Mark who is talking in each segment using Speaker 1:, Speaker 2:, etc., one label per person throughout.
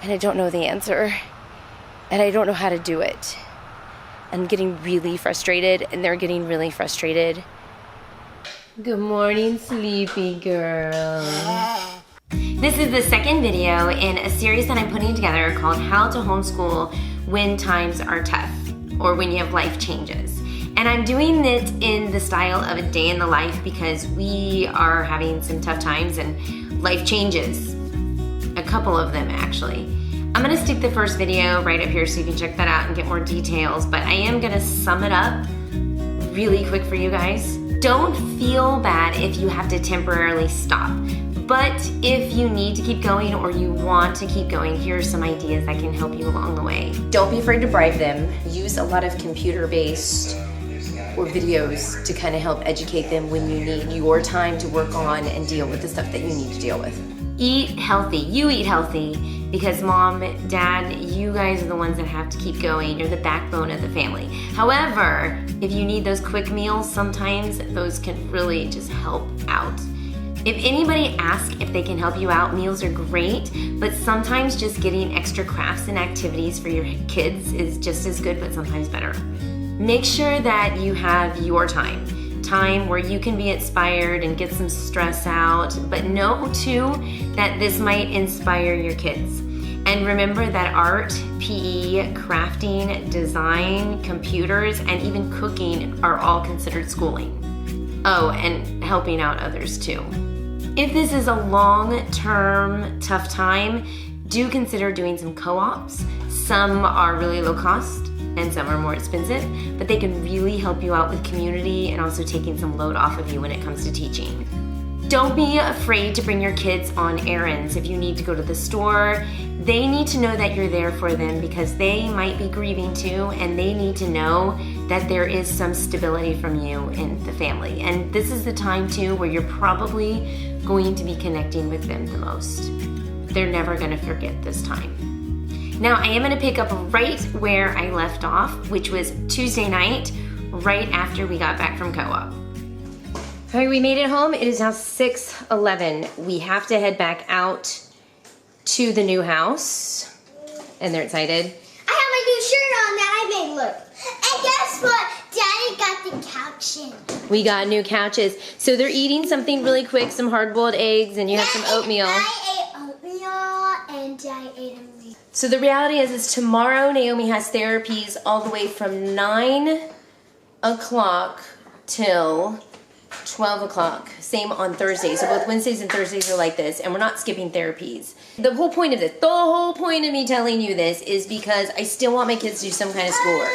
Speaker 1: and I don't know the answer, and I don't know how to do it. I'm getting really frustrated, and they're getting really frustrated. Good morning, sleepy girl. This is the second video in a series that I'm putting together called How to Homeschool When Times Are Tough, or When You Have Life Changes. And I'm doing it in the style of a day in the life because we are having some tough times and life changes. A couple of them, actually. I'm gonna stick the first video right up here so you can check that out and get more details, but I am gonna sum it up really quick for you guys. Don't feel bad if you have to temporarily stop, but if you need to keep going or you want to keep going, here are some ideas that can help you along the way. Don't be afraid to bribe them. Use a lot of computer-based or videos to kind of help educate them when you need your time to work on and deal with the stuff that you need to deal with. Eat healthy. You eat healthy because mom, dad, you guys are the ones that have to keep going. You're the backbone of the family. However, if you need those quick meals, sometimes those can really just help out. If anybody asks if they can help you out, meals are great, but sometimes just getting extra crafts and activities for your kids is just as good, but sometimes better. Make sure that you have your time where you can be inspired and get some stress out, but know too that this might inspire your kids. And remember that art, PE, crafting, design, computers, and even cooking are all considered schooling. Oh, and helping out others too. If this is a long-term tough time, do consider doing some co-ops. Some are really low cost and some are more expensive, but they can really help you out with community and also taking some load off of you when it comes to teaching. Don't be afraid to bring your kids on errands. If you need to go to the store, they need to know that you're there for them because they might be grieving too, and they need to know that there is some stability from you in the family. And this is the time too where you're probably going to be connecting with them the most. They're never gonna forget this time. Now, I am gonna pick up right where I left off, which was Tuesday night, right after we got back from co-op. All right, we made it home. It is now 6:11. We have to head back out to the new house. And they're excited.
Speaker 2: I have my new shirt on that I made, look. And guess what? Daddy got the couch in.
Speaker 1: We got new couches. So they're eating something really quick, some hard-boiled eggs, and you have some oatmeal.
Speaker 2: I ate oatmeal, and Daddy ate a meat.
Speaker 1: So the reality is tomorrow Naomi has therapies all the way from 9 o'clock till 12 o'clock. Same on Thursday. So both Wednesdays and Thursdays are like this, and we're not skipping therapies. The whole point of this, the whole point of me telling you this is because I still want my kids to do some kind of schoolwork.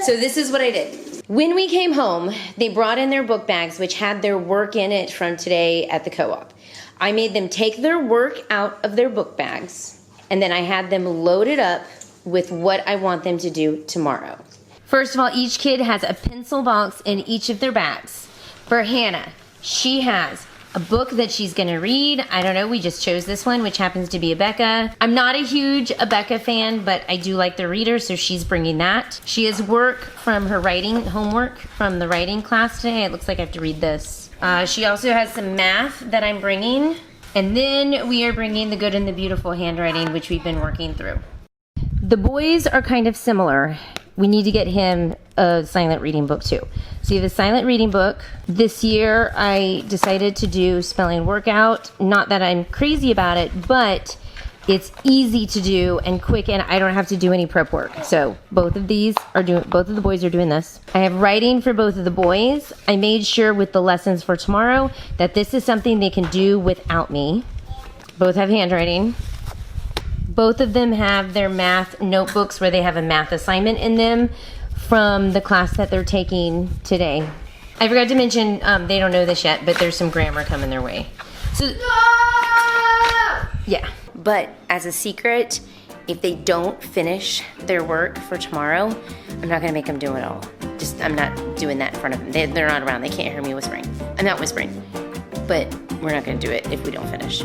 Speaker 1: So this is what I did. When we came home, they brought in their book bags, which had their work in it from today at the co-op. I made them take their work out of their book bags, and then I had them load it up with what I want them to do tomorrow. First of all, each kid has a pencil box in each of their bags. For Hannah, she has a book that she's gonna read. I don't know, we just chose this one, which happens to be Abeka. I'm not a huge Abeka fan, but I do like the reader, so she's bringing that. She has work from her homework from the writing class today. It looks like I have to read this. She also has some math that I'm bringing. And then we are bringing the good and the beautiful handwriting, which we've been working through. The boys are kind of similar. We need to get him a silent reading book too. So you have a silent reading book. This year I decided to do spelling workout. Not that I'm crazy about it, but it's easy to do and quick, and I don't have to do any prep work. So both of the boys are doing this. I have writing for both of the boys. I made sure with the lessons for tomorrow that this is something they can do without me. Both have handwriting. Both of them have their math notebooks where they have a math assignment in them from the class that they're taking today. I forgot to mention, they don't know this yet, but there's some grammar coming their way. So, yeah. But as a secret, if they don't finish their work for tomorrow, I'm not gonna make them do it all. I'm not doing that in front of them. They're not around, they can't hear me whispering. I'm not whispering, but we're not gonna do it if we don't finish.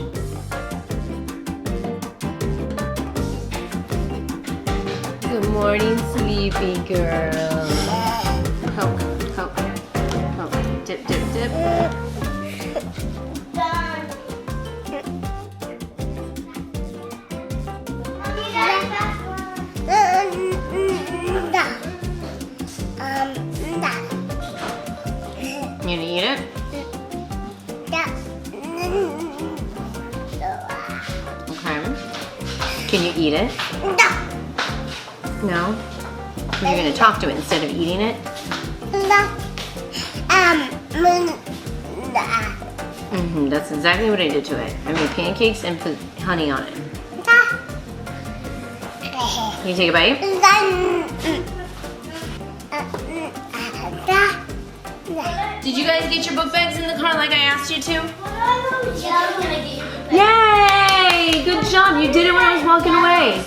Speaker 1: Good morning, sleepy girl. Help. Dip.
Speaker 2: Mommy,
Speaker 1: Can you eat it?
Speaker 2: No.
Speaker 1: No? You're gonna talk to it instead of eating it?
Speaker 2: No.
Speaker 1: That's exactly what I did to it. I made pancakes and put honey on it. Can you take a bite? Did you guys get your book bags in the car like I asked you to? Yay! Good job. You did it when I was walking away.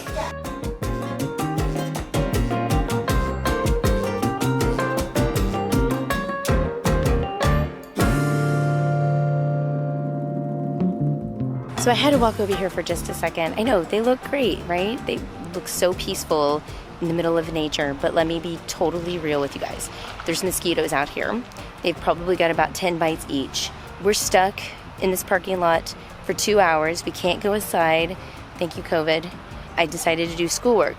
Speaker 1: So I had to walk over here for just a second. I know, they look great, right? They look so peaceful in the middle of nature, but let me be totally real with you guys. There's mosquitoes out here. They've probably got about 10 bites each. We're stuck in this parking lot for 2 hours. We can't go inside. Thank you, COVID. I decided to do schoolwork.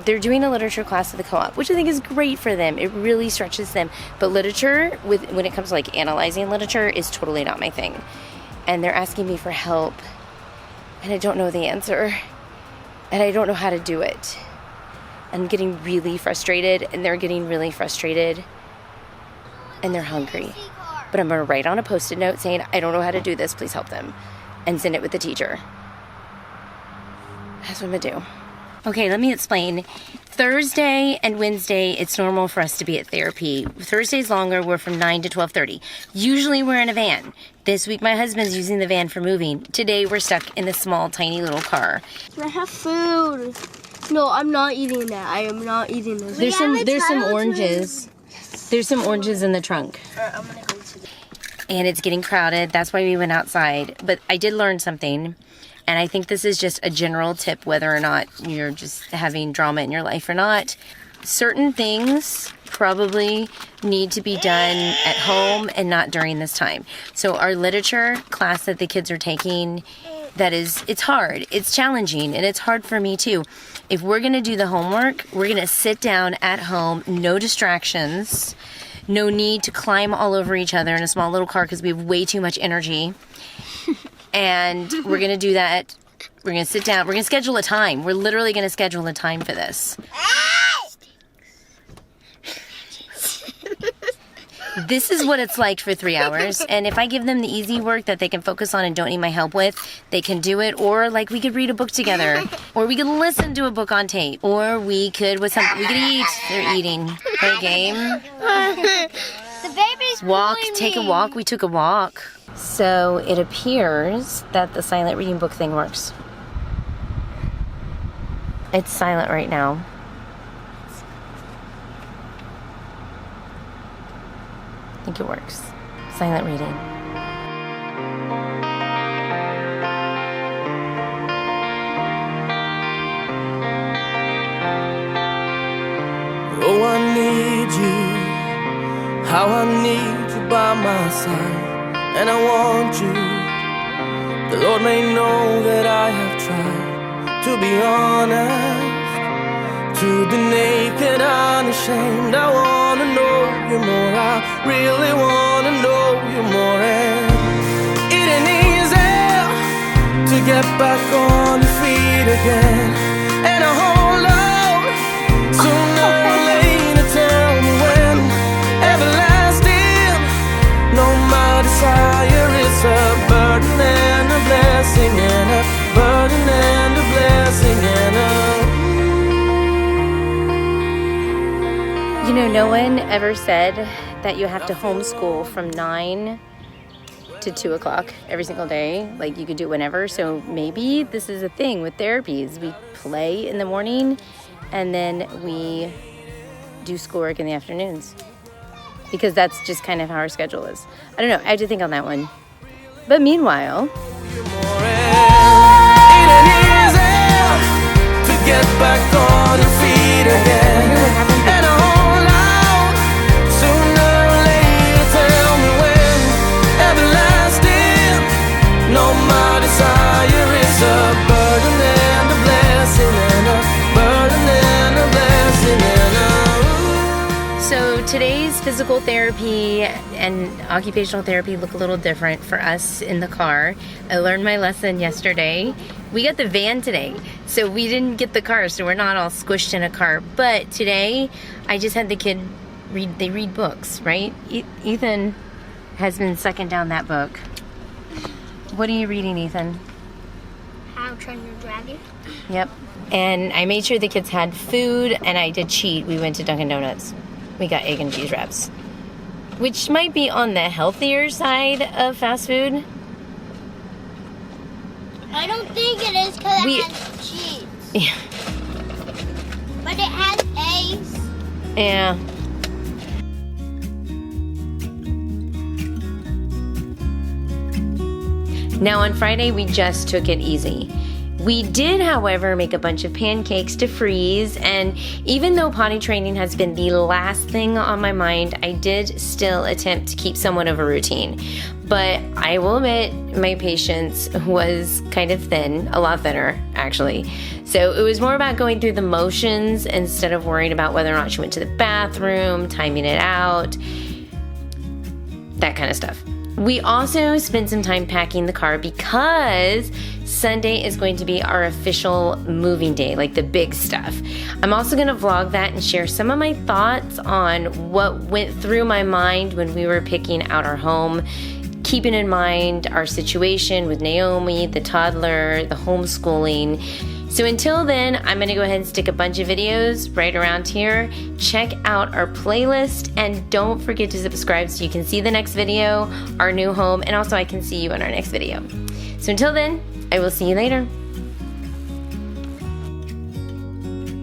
Speaker 1: They're doing a literature class at the co-op, which I think is great for them. It really stretches them. But literature, when it comes to like analyzing literature, is totally not my thing. And they're asking me for help, and I don't know the answer, and I don't know how to do it. I'm getting really frustrated, and they're getting really frustrated, and they're hungry. But I'm gonna write on a Post-it note saying, I don't know how to do this, please help them, and send it with the teacher. That's what I'm gonna do. Okay, let me explain. Thursday and Wednesday, it's normal for us to be at therapy. Thursday's longer, we're from 9 to 12:30. Usually we're in a van. This week my husband's using the van for moving. Today we're stuck in a small, tiny little car.
Speaker 3: Can I have food? No, I'm not eating that. I am not eating this.
Speaker 1: There's some oranges. There's some oranges in the trunk.
Speaker 3: Alright, I'm gonna go to the...
Speaker 1: And it's getting crowded. That's why we went outside. But I did learn something. And I think this is just a general tip, whether or not you're just having drama in your life or not. Certain things probably need to be done at home and not during this time. So our literature class that the kids are taking, it's hard, it's challenging, and it's hard for me too. If we're gonna do the homework, we're gonna sit down at home, no distractions, no need to climb all over each other in a small little car because we have way too much energy. And we're going to do that. We're going to sit down. We're going to schedule a time. We're literally going to schedule a time for this. This is what it's like for 3 hours. And if I give them the easy work that they can focus on and don't need my help with, they can do it. Or like we could read a book together. Or we could listen to a book on tape. Or we could, we could eat. They're eating. Play a game.
Speaker 2: The baby's
Speaker 1: Take a walk. We took a walk. So it appears that the silent reading book thing works. It's silent right now. I think it works. Silent reading.
Speaker 4: Oh, I need you, how I need you by my side. And I want you. The Lord may know that I have tried to be honest, to be naked, unashamed. I wanna know you more. I really wanna know you more. And it ain't easy to get back on your feet again. And I hold on sooner or later. Tell me when. Everlasting. No, my desire is a burden and a blessing, and a burden and a blessing, and a...
Speaker 1: You know, no one ever said that you have to homeschool from 9 to 2 o'clock every single day. Like, you could do it whenever. So maybe this is a thing with therapies. We play in the morning, and then we do schoolwork in the afternoons. Because that's just kind of how our schedule is. I don't know. I have to think on that one. But meanwhile...
Speaker 4: to get back on your feet again. And I hold out sooner or later. Tell me when. Everlasting. No, my desire is a burden and a blessing, and a burden and a blessing, and a...
Speaker 1: So today's physical therapy and occupational therapy look a little different for us in the car. I learned my lesson yesterday. We got the van today, so we didn't get the car, so we're not all squished in a car. But today, I just had the kid read books, right? Ethan has been sucking down that book. What are you reading, Ethan?
Speaker 3: How to Train Your Dragon.
Speaker 1: Yep. And I made sure the kids had food, and I did cheat. We went to Dunkin' Donuts. We got egg and cheese wraps, which might be on the healthier side of fast food.
Speaker 2: I don't think it is because it has cheese.
Speaker 1: Yeah.
Speaker 2: But it has eggs.
Speaker 1: Yeah. Now on Friday, we just took it easy. We did, however, make a bunch of pancakes to freeze, and even though potty training has been the last thing on my mind, I did still attempt to keep somewhat of a routine. But I will admit, my patience was kind of thin, a lot thinner, actually. So it was more about going through the motions instead of worrying about whether or not she went to the bathroom, timing it out, that kind of stuff. We also spent some time packing the car because Sunday is going to be our official moving day, like the big stuff. I'm also going to vlog that and share some of my thoughts on what went through my mind when we were picking out our home, keeping in mind our situation with Naomi, the toddler, the homeschooling. So until then, I'm gonna go ahead and stick a bunch of videos right around here. Check out our playlist and don't forget to subscribe so you can see the next video, our new home, and also I can see you in our next video. So until then, I will see you later.